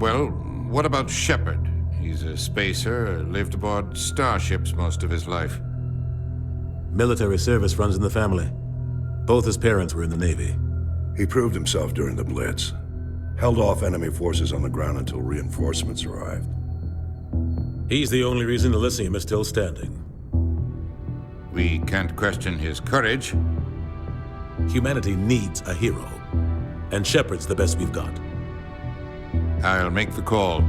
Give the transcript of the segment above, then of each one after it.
Well, what about Shepard? He's a spacer, lived aboard starships most of his life. Military service runs in the family. Both his parents were in the Navy. He proved himself during the Blitz. Held off enemy forces on the ground until reinforcements arrived. He's the only reason Elysium is still standing. We can't question his courage. Humanity needs a hero. And Shepard's the best we've got. I'll make the call.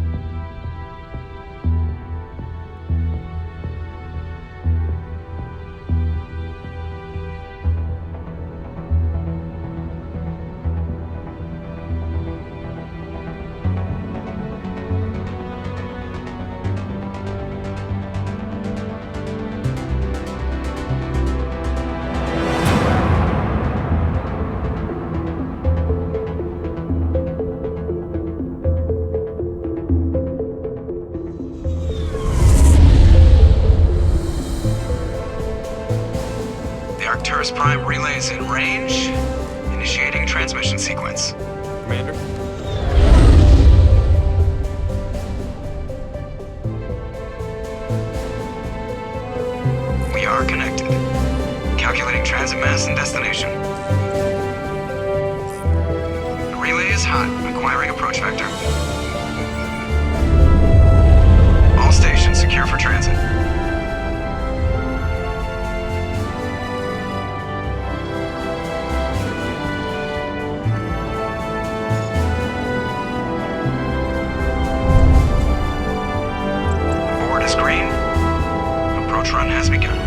Prime relays in range. Initiating transmission sequence. Commander? We are connected. Calculating transit mass and destination. The relay is hot, acquiring approach vector. All stations secure for transit. Run has begun.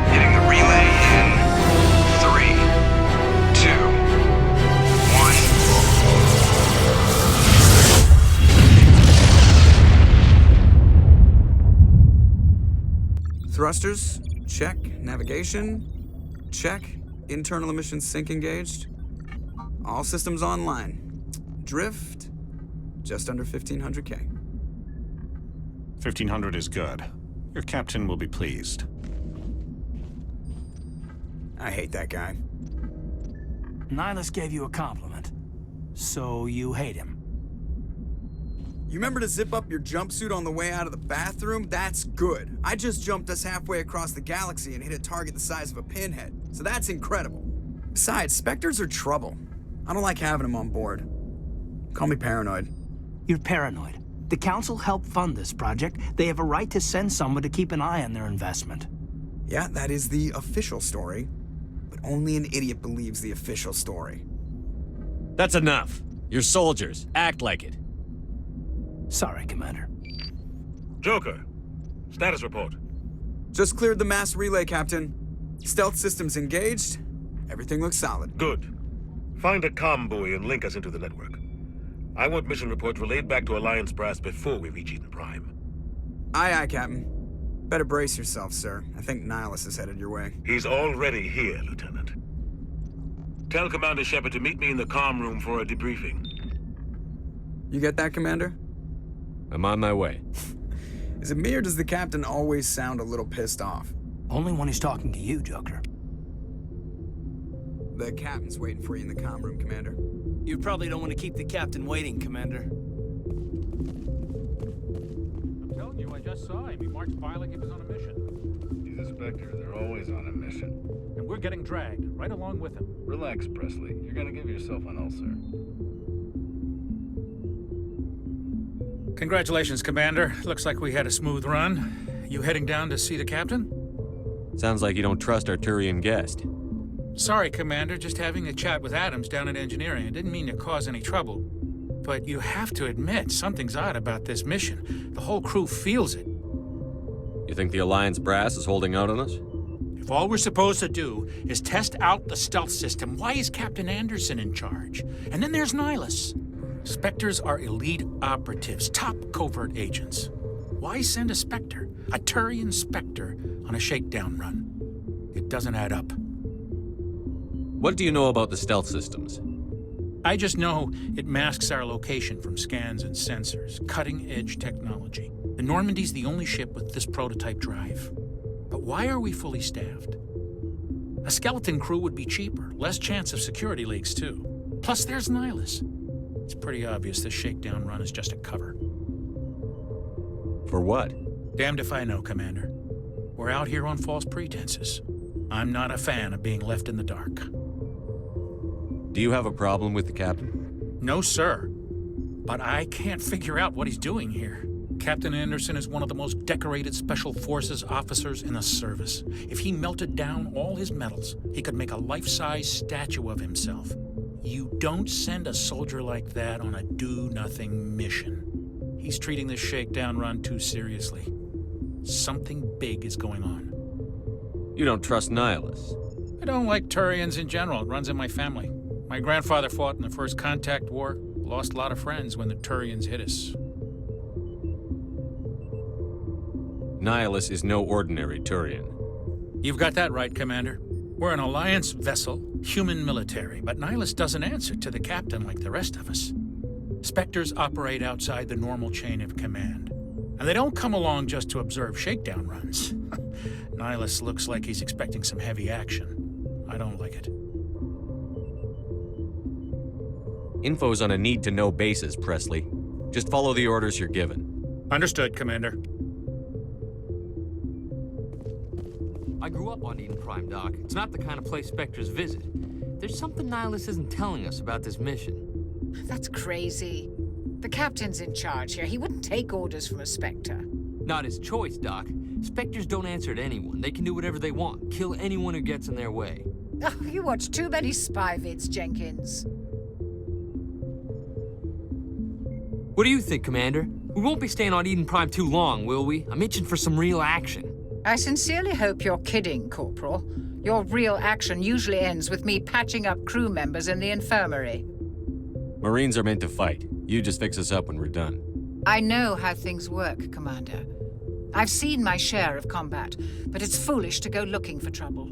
Hitting the relay in 3, 2, 1. Thrusters, check. Navigation, check. Internal emissions sync engaged. All systems online. Drift, just under 1,500K. 1,500 is good. Your captain will be pleased. I hate that guy. Nihilus gave you a compliment. So you hate him. You remember to zip up your jumpsuit on the way out of the bathroom? That's good. I just jumped us halfway across the galaxy and hit a target the size of a pinhead. So that's incredible. Besides, Spectres are trouble. I don't like having them on board. Call me paranoid. You're paranoid. The Council helped fund this project. They have a right to send someone to keep an eye on their investment. Yeah, that is the official story. But only an idiot believes the official story. That's enough. You're soldiers. Act like it. Sorry, Commander. Joker, status report. Just cleared the mass relay, Captain. Stealth systems engaged. Everything looks solid. Good. Find a comm buoy and link us into the network. I want mission reports relayed back to Alliance brass before we reach Eden Prime. Aye, aye, Captain. Better brace yourself, sir. I think Nihilus is headed your way. He's already here, Lieutenant. Tell Commander Shepard to meet me in the comm room for a debriefing. You get that, Commander? I'm on my way. Is it me or does the Captain always sound a little pissed off? Only when he's talking to you, Joker. The Captain's waiting for you in the comm room, Commander. You probably don't want to keep the Captain waiting, Commander. I'm telling you, I just saw him. He marched by like he was on a mission. He's a Spectre. They're always on a mission. And we're getting dragged, right along with him. Relax, Presley. You're gonna give yourself an ulcer. Congratulations, Commander. Looks like we had a smooth run. You heading down to see the Captain? Sounds like you don't trust our Turian guest. Sorry, Commander. Just having a chat with Adams down at engineering. I didn't mean to cause any trouble. But you have to admit, something's odd about this mission. The whole crew feels it. You think the Alliance brass is holding out on us? If all we're supposed to do is test out the stealth system, why is Captain Anderson in charge? And then there's Nihilus. Spectres are elite operatives, top covert agents. Why send a Spectre, a Turian Spectre, on a shakedown run? It doesn't add up. What do you know about the stealth systems? I just know it masks our location from scans and sensors, cutting-edge technology. The Normandy's the only ship with this prototype drive. But why are we fully staffed? A skeleton crew would be cheaper, less chance of security leaks too. Plus there's Nihilus. It's pretty obvious this shakedown run is just a cover. For what? Damned if I know, Commander. We're out here on false pretenses. I'm not a fan of being left in the dark. Do you have a problem with the captain? No, sir. But I can't figure out what he's doing here. Captain Anderson is one of the most decorated Special Forces officers in the service. If he melted down all his medals, he could make a life-size statue of himself. You don't send a soldier like that on a do-nothing mission. He's treating this shakedown run too seriously. Something big is going on. You don't trust Nihilus? I don't like Turians in general. It runs in my family. My grandfather fought in the First Contact War. Lost a lot of friends when the Turians hit us. Nihilus is no ordinary Turian. You've got that right, Commander. We're an Alliance vessel, human military, but Nihilus doesn't answer to the captain like the rest of us. Spectres operate outside the normal chain of command. And they don't come along just to observe shakedown runs. Nihilus looks like he's expecting some heavy action. I don't like it. Info's on a need-to-know basis, Presley. Just follow the orders you're given. Understood, Commander. I grew up on Eden Prime, Doc. It's not the kind of place Spectres visit. There's something Nihilus isn't telling us about this mission. That's crazy. The captain's in charge here. He wouldn't take orders from a Spectre. Not his choice, Doc. Spectres don't answer to anyone. They can do whatever they want. Kill anyone who gets in their way. Oh, you watch too many spy vids, Jenkins. What do you think, Commander? We won't be staying on Eden Prime too long, will we? I'm itching for some real action. I sincerely hope you're kidding, Corporal. Your real action usually ends with me patching up crew members in the infirmary. Marines are meant to fight. You just fix us up when we're done. I know how things work, Commander. I've seen my share of combat, but it's foolish to go looking for trouble.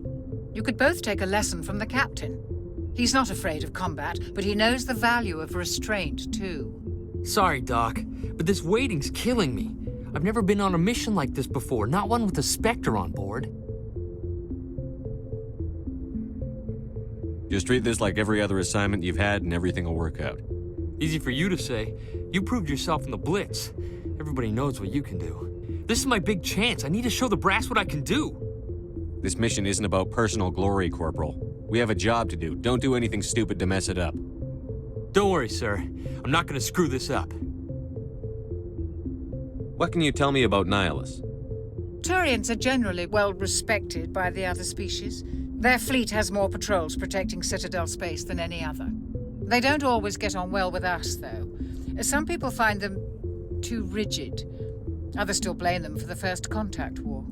You could both take a lesson from the captain. He's not afraid of combat, but he knows the value of restraint, too. Sorry, Doc, but this waiting's killing me. I've never been on a mission like this before, not one with a Spectre on board. Just treat this like every other assignment you've had and everything will work out. Easy for you to say. You proved yourself in the Blitz. Everybody knows what you can do. This is my big chance. I need to show the brass what I can do. This mission isn't about personal glory, Corporal. We have a job to do. Don't do anything stupid to mess it up. Don't worry, sir. I'm not gonna screw this up. What can you tell me about Nihilus? Turians are generally well respected by the other species. Their fleet has more patrols protecting Citadel space than any other. They don't always get on well with us, though. Some people find them too rigid. Others still blame them for the First Contact War.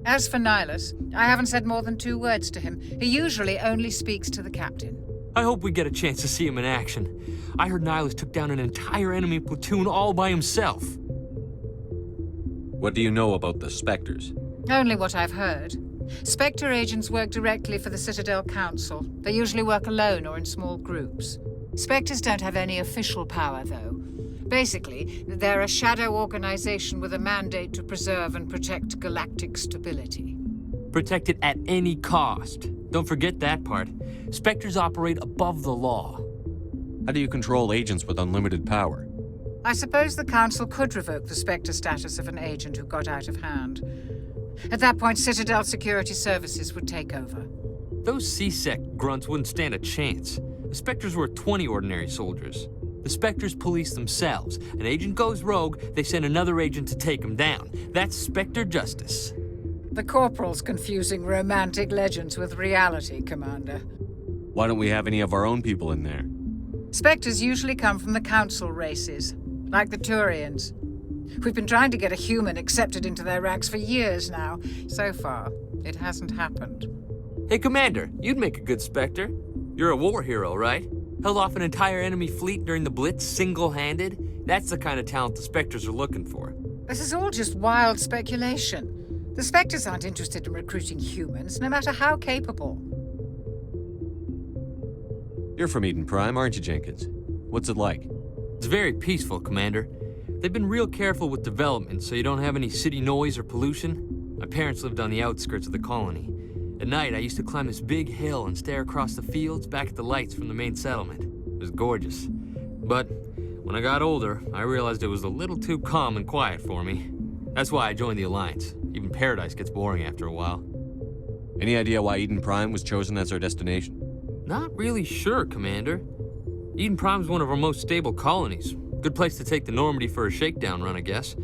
As for Nihilus, I haven't said more than 2 words to him. He usually only speaks to the captain. I hope we get a chance to see him in action. I heard Nihilus took down an entire enemy platoon all by himself. What do you know about the Spectres? Only what I've heard. Spectre agents work directly for the Citadel Council. They usually work alone or in small groups. Spectres don't have any official power, though. Basically, they're a shadow organization with a mandate to preserve and protect galactic stability. Protect it at any cost. Don't forget that part. Spectres operate above the law. How do you control agents with unlimited power? I suppose the Council could revoke the Spectre status of an agent who got out of hand. At that point, Citadel Security Services would take over. Those C-Sec grunts wouldn't stand a chance. The Spectres were 20 ordinary soldiers. The Spectres police themselves. An agent goes rogue, they send another agent to take him down. That's Spectre justice. The Corporal's confusing romantic legends with reality, Commander. Why don't we have any of our own people in there? Spectres usually come from the Council races, like the Turians. We've been trying to get a human accepted into their ranks for years now. So far, it hasn't happened. Hey, Commander, you'd make a good Spectre. You're a war hero, right? Held off an entire enemy fleet during the Blitz single-handed? That's the kind of talent the Spectres are looking for. This is all just wild speculation. The Spectres aren't interested in recruiting humans, no matter how capable. You're from Eden Prime, aren't you, Jenkins? What's it like? It's very peaceful, Commander. They've been real careful with development so you don't have any city noise or pollution. My parents lived on the outskirts of the colony. At night, I used to climb this big hill and stare across the fields back at the lights from the main settlement. It was gorgeous. But when I got older, I realized it was a little too calm and quiet for me. That's why I joined the Alliance. Even Paradise gets boring after a while. Any idea why Eden Prime was chosen as our destination? Not really sure, Commander. Eden Prime's one of our most stable colonies. Good place to take the Normandy for a shakedown run, I guess.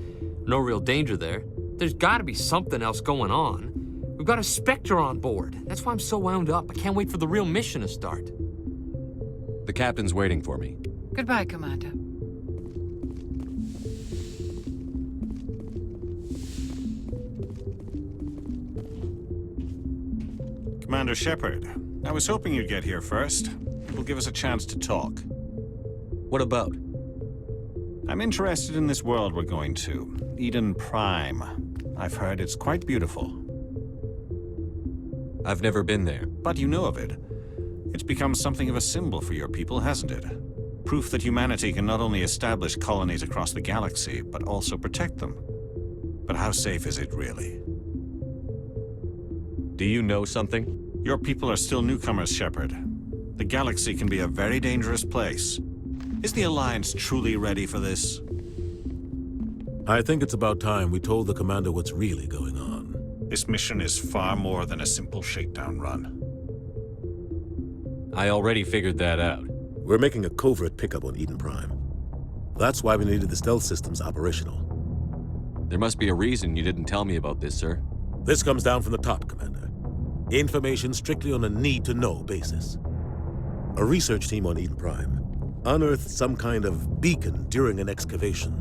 No real danger there. There's gotta be something else going on. We've got a Spectre on board. That's why I'm so wound up. I can't wait for the real mission to start. The captain's waiting for me. Goodbye, Commander. Commander Shepard, I was hoping you'd get here first. It will give us a chance to talk. What about? I'm interested in this world we're going to, Eden Prime. I've heard it's quite beautiful. I've never been there. But you know of it. It's become something of a symbol for your people, hasn't it? Proof that humanity can not only establish colonies across the galaxy, but also protect them. But how safe is it, really? Do you know something? Your people are still newcomers, Shepard. The galaxy can be a very dangerous place. Is the Alliance truly ready for this? I think it's about time we told the Commander what's really going on. This mission is far more than a simple shakedown run. I already figured that out. We're making a covert pickup on Eden Prime. That's why we needed the stealth systems operational. There must be a reason you didn't tell me about this, sir. This comes down from the top, Commander. Information strictly on a need-to-know basis. A research team on Eden Prime unearthed some kind of beacon during an excavation.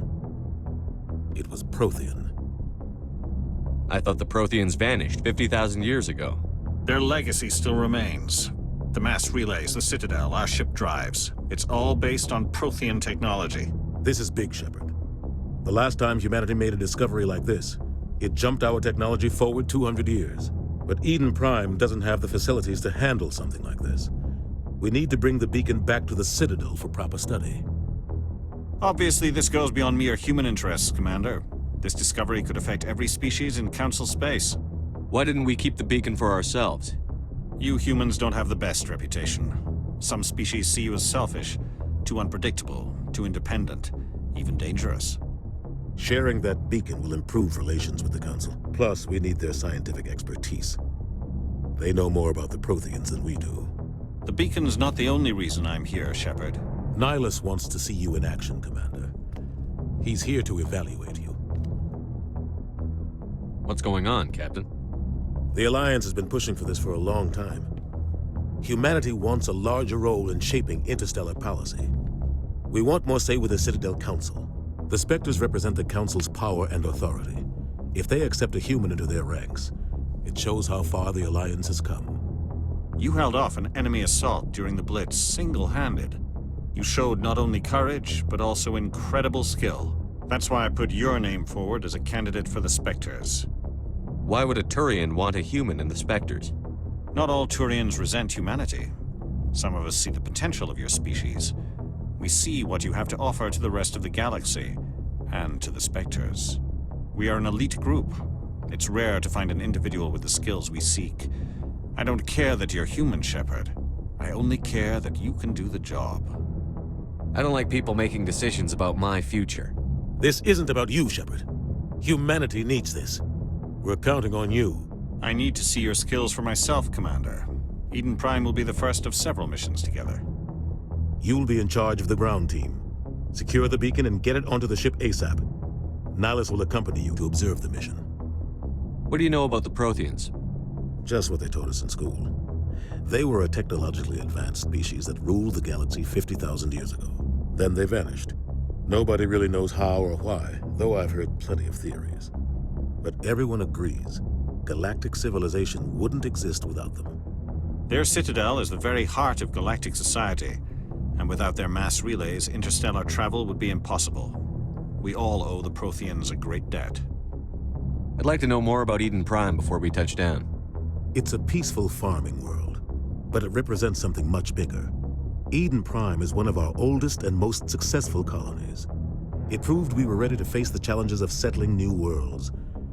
It was Prothean. I thought the Protheans vanished 50,000 years ago. Their legacy still remains. The mass relays, the Citadel, our ship drives. It's all based on Prothean technology. This is big, Shepard. The last time humanity made a discovery like this, it jumped our technology forward 200 years. But Eden Prime doesn't have the facilities to handle something like this. We need to bring the beacon back to the Citadel for proper study. Obviously, this goes beyond mere human interests, Commander. This discovery could affect every species in Council space. Why didn't we keep the beacon for ourselves? You humans don't have the best reputation. Some species see you as selfish, too unpredictable, too independent, even dangerous. Sharing that beacon will improve relations with the Council. Plus, we need their scientific expertise. They know more about the Protheans than we do. The beacon's not the only reason I'm here, Shepard. Nihilus wants to see you in action, Commander. He's here to evaluate you. What's going on, Captain? The Alliance has been pushing for this for a long time. Humanity wants a larger role in shaping interstellar policy. We want more say with the Citadel Council. The Spectres represent the Council's power and authority. If they accept a human into their ranks, it shows how far the Alliance has come. You held off an enemy assault during the Blitz single-handed. You showed not only courage, but also incredible skill. That's why I put your name forward as a candidate for the Spectres. Why would a Turian want a human in the Spectres? Not all Turians resent humanity. Some of us see the potential of your species. We see what you have to offer to the rest of the galaxy, and to the Spectres. We are an elite group. It's rare to find an individual with the skills we seek. I don't care that you're human, Shepard. I only care that you can do the job. I don't like people making decisions about my future. This isn't about you, Shepard. Humanity needs this. We're counting on you. I need to see your skills for myself, Commander. Eden Prime will be the first of several missions together. You'll be in charge of the ground team. Secure the beacon and get it onto the ship ASAP. Nihilus will accompany you to observe the mission. What do you know about the Protheans? Just what they taught us in school. They were a technologically advanced species that ruled the galaxy 50,000 years ago. Then they vanished. Nobody really knows how or why, though I've heard plenty of theories. But everyone agrees, galactic civilization wouldn't exist without them. Their citadel is the very heart of galactic society, and without their mass relays, interstellar travel would be impossible. We all owe the Protheans a great debt. I'd like to know more about Eden Prime before we touch down. It's a peaceful farming world, but it represents something much bigger. Eden Prime is one of our oldest and most successful colonies. It proved we were ready to face the challenges of settling new worlds,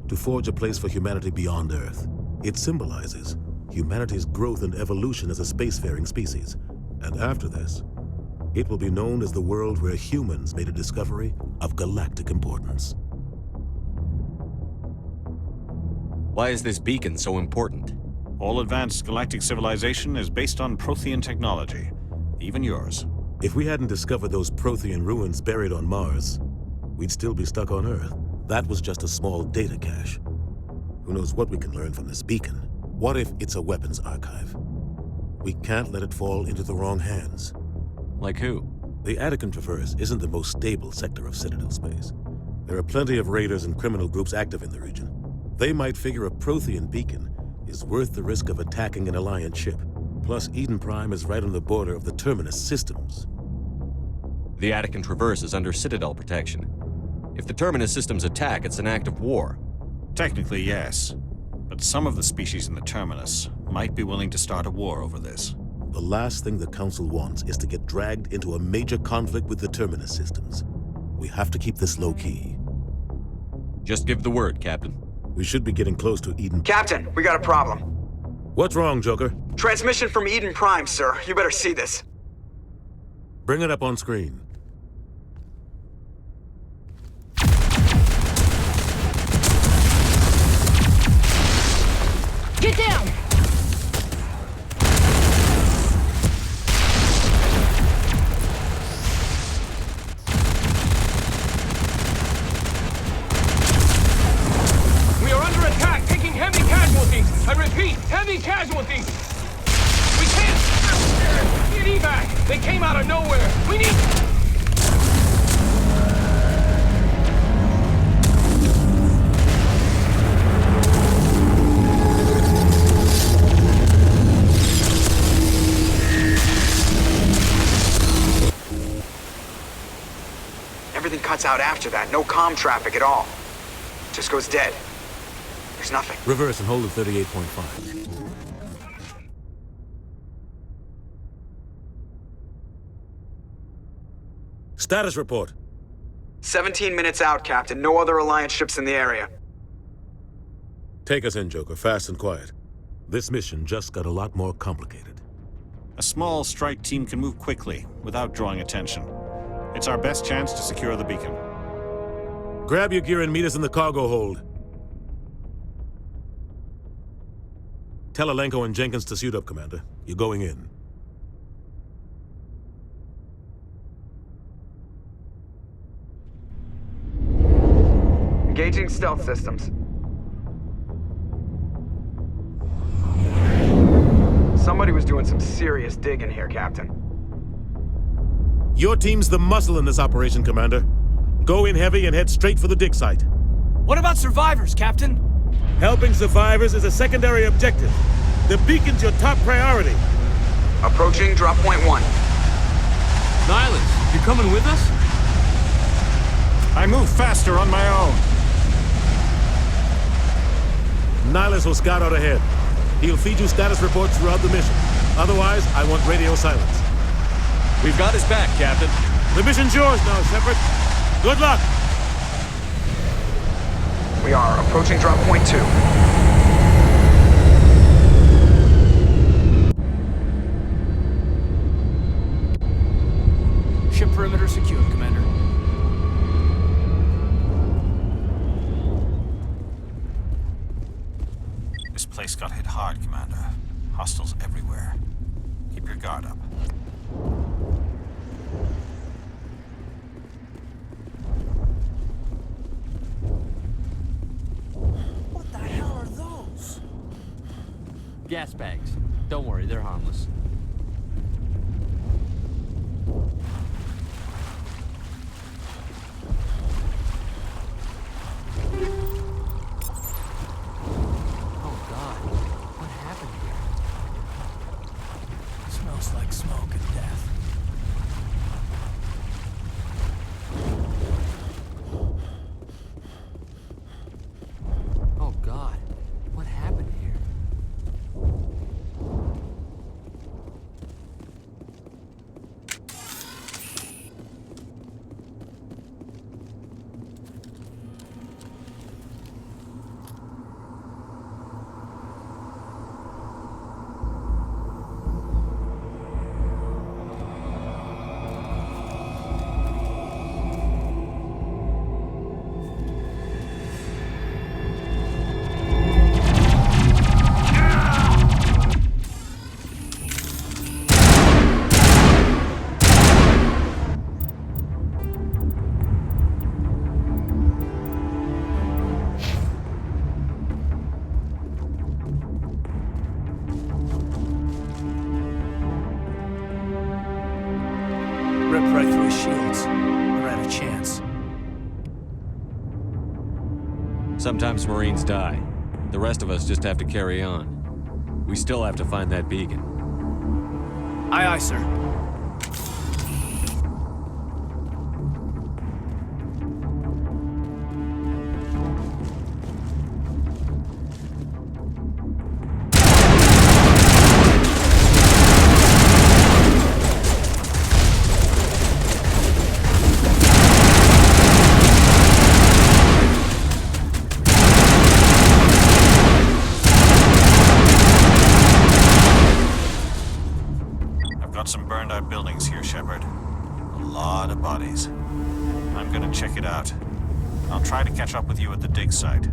to forge a place for humanity beyond Earth. It symbolizes humanity's growth and evolution as a spacefaring species. And after this, it will be known as the world where humans made a discovery of galactic importance. Why is this beacon so important? All advanced galactic civilization is based on Prothean technology, even yours. If we hadn't discovered those Prothean ruins buried on Mars, we'd still be stuck on Earth. That was just a small data cache. Who knows what we can learn from this beacon? What if it's a weapons archive? We can't let it fall into the wrong hands. Like who? The Attican Traverse isn't the most stable sector of Citadel space. There are plenty of raiders and criminal groups active in the region. They might figure a Prothean beacon is worth the risk of attacking an Alliance ship. Plus, Eden Prime is right on the border of the Terminus systems. The Attican Traverse is under Citadel protection. If the Terminus systems attack, it's an act of war. Technically, yes. But some of the species in the Terminus might be willing to start a war over this. The last thing the Council wants is to get dragged into a major conflict with the Terminus systems. We have to keep this low-key. Just give the word, Captain. We should be getting close to Eden. Captain, we got a problem. What's wrong, Joker? Transmission from Eden Prime, sir. You better see this. Bring it up on screen. Get down! We are under attack, taking heavy casualties. I repeat, heavy casualties. We can't get evac. They came out of nowhere. We need... Everything cuts out after that. No comm traffic at all. Just goes dead. There's nothing. Reverse and hold at 38.5. Status report. 17 minutes out, Captain. No other Alliance ships in the area. Take us in, Joker, fast and quiet. This mission just got a lot more complicated. A small strike team can move quickly, without drawing attention. It's our best chance to secure the beacon. Grab your gear and meet us in the cargo hold. Tell Alenko and Jenkins to suit up, Commander. You're going in. Engaging stealth systems. Somebody was doing some serious digging here, Captain. Your team's the muscle in this operation, Commander. Go in heavy and head straight for the dig site. What about survivors, Captain? Helping survivors is a secondary objective. The beacon's your top priority. Approaching drop point 1. Nihilus, you coming with us? I move faster on my own. Nihilus will scout out ahead. He'll feed you status reports throughout the mission. Otherwise, I want radio silence. We've got his back, Captain. The mission's yours now, Shepard. Good luck. We are approaching drop point 2. Ship perimeter secured, Commander. This place got hit hard, Commander. Hostiles everywhere. Keep your guard up. What the hell are those? Gas bags. Don't worry, they're harmless. Oh God, what happened here? Smells like smoke and death. Oh God, what happened here? ripped right through his shields. Never had a chance. Sometimes Marines die. The rest of us just have to carry on. We still have to find that beacon. Aye, aye, sir. Some burned out buildings here, Shepard. A lot of bodies. I'm gonna check it out. I'll try to catch up with you at the dig site.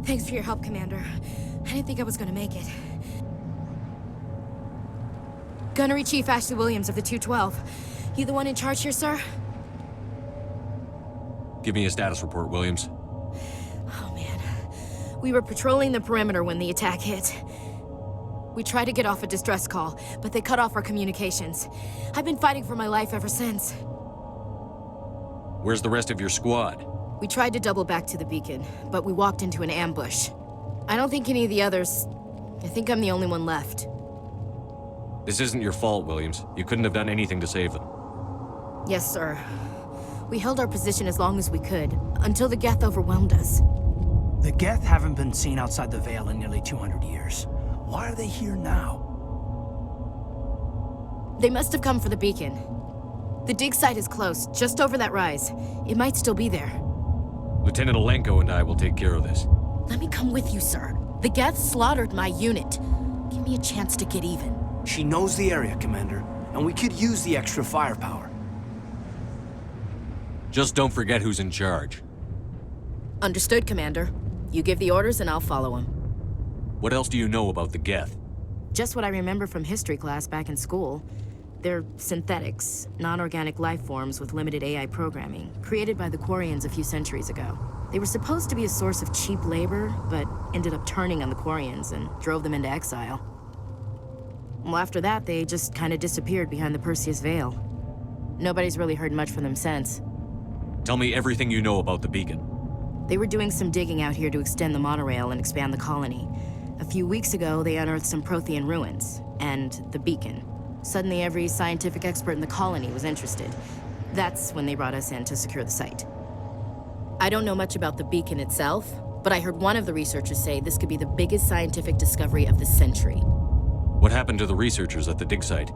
Thanks for your help, Commander. I didn't think I was gonna make it. Gunnery Chief Ashley Williams of the 212. You the one in charge here, sir? Give me a status report, Williams. Oh, man. We were patrolling the perimeter when the attack hit. We tried to get off a distress call, but they cut off our communications. I've been fighting for my life ever since. Where's the rest of your squad? We tried to double back to the beacon, but we walked into an ambush. I don't think any of the others... I think I'm the only one left. This isn't your fault, Williams. You couldn't have done anything to save them. Yes, sir. We held our position as long as we could, until the Geth overwhelmed us. The Geth haven't been seen outside the Veil in nearly 200 years. Why are they here now? They must have come for the beacon. The dig site is close, just over that rise. It might still be there. Lieutenant Alenko and I will take care of this. Let me come with you, sir. The Geth slaughtered my unit. Give me a chance to get even. She knows the area, Commander, and we could use the extra firepower. Just don't forget who's in charge. Understood, Commander. You give the orders and I'll follow them. What else do you know about the Geth? Just what I remember from history class back in school. They're synthetics, non-organic life forms with limited AI programming, created by the Quarians a few centuries ago. They were supposed to be a source of cheap labor, but ended up turning on the Quarians and drove them into exile. Well, after that, they just kind of disappeared behind the Perseus Veil. Nobody's really heard much from them since. Tell me everything you know about the beacon. They were doing some digging out here to extend the monorail and expand the colony. A few weeks ago, they unearthed some Prothean ruins, and the beacon. Suddenly, every scientific expert in the colony was interested. That's when they brought us in to secure the site. I don't know much about the beacon itself, but I heard one of the researchers say this could be the biggest scientific discovery of the century. What happened to the researchers at the dig site?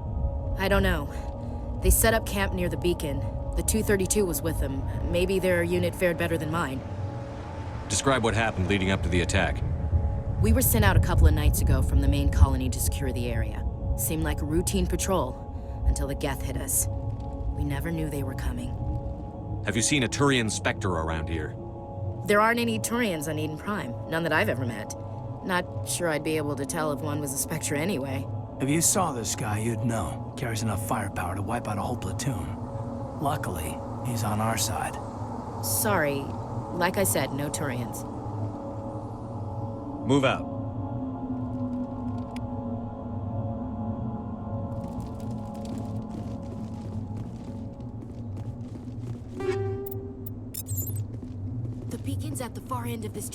I don't know. They set up camp near the beacon. The 232 was with them. Maybe their unit fared better than mine. Describe what happened leading up to the attack. We were sent out a couple of nights ago from the main colony to secure the area. Seemed like a routine patrol, until the Geth hit us. We never knew they were coming. Have you seen a Turian Spectre around here? There aren't any Turians on Eden Prime, none that I've ever met. Not sure I'd be able to tell if one was a Spectre anyway. If you saw this guy, you'd know. Carries enough firepower to wipe out a whole platoon. Luckily, he's on our side. Sorry. Like I said, no Turians. Move out. The beacon's at the far end of this